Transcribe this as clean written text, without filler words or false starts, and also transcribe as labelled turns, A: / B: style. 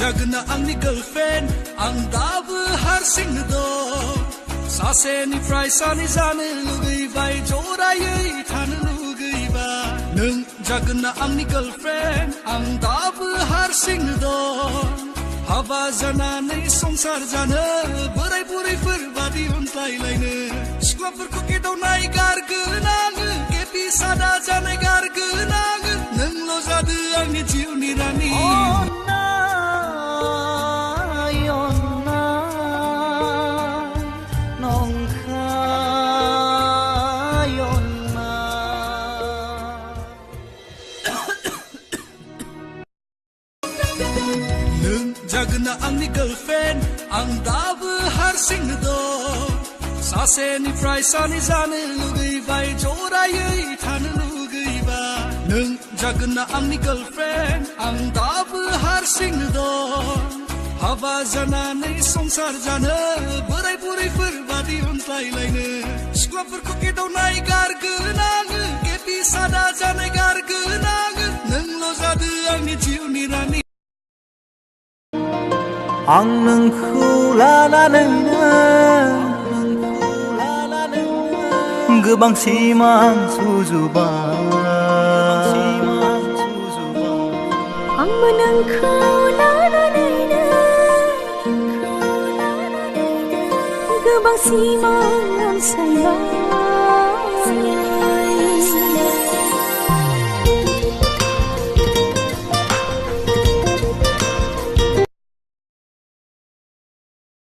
A: Jagna angni girlfriend ang dabu harsing do sase ni fry sani jane lugai bai jorai than lugai ba nung jagna angni girlfriend ang dabu harsing do haba jana nei songsar jana borai borai forbadi untai laine skwapurko kedau nai gargunang kepi sada jane gargunang nung lo jadu angni jiuni rani Jagna angni girlfriend ang dabu harsing do sase ni fry sani jane lugai bai jorai than lugai ba nung jagna angni girlfriend ang dabu harsing do haba jana nei songsar jana borai borai forbadi untai laine skwapurko kedau nai gargunang kepi sada jane gargunang nung lo jadu angni jiuni rani
B: ang nungku lalanena gebang simang sujuba
C: ang menangku lalanena gebang simang sayang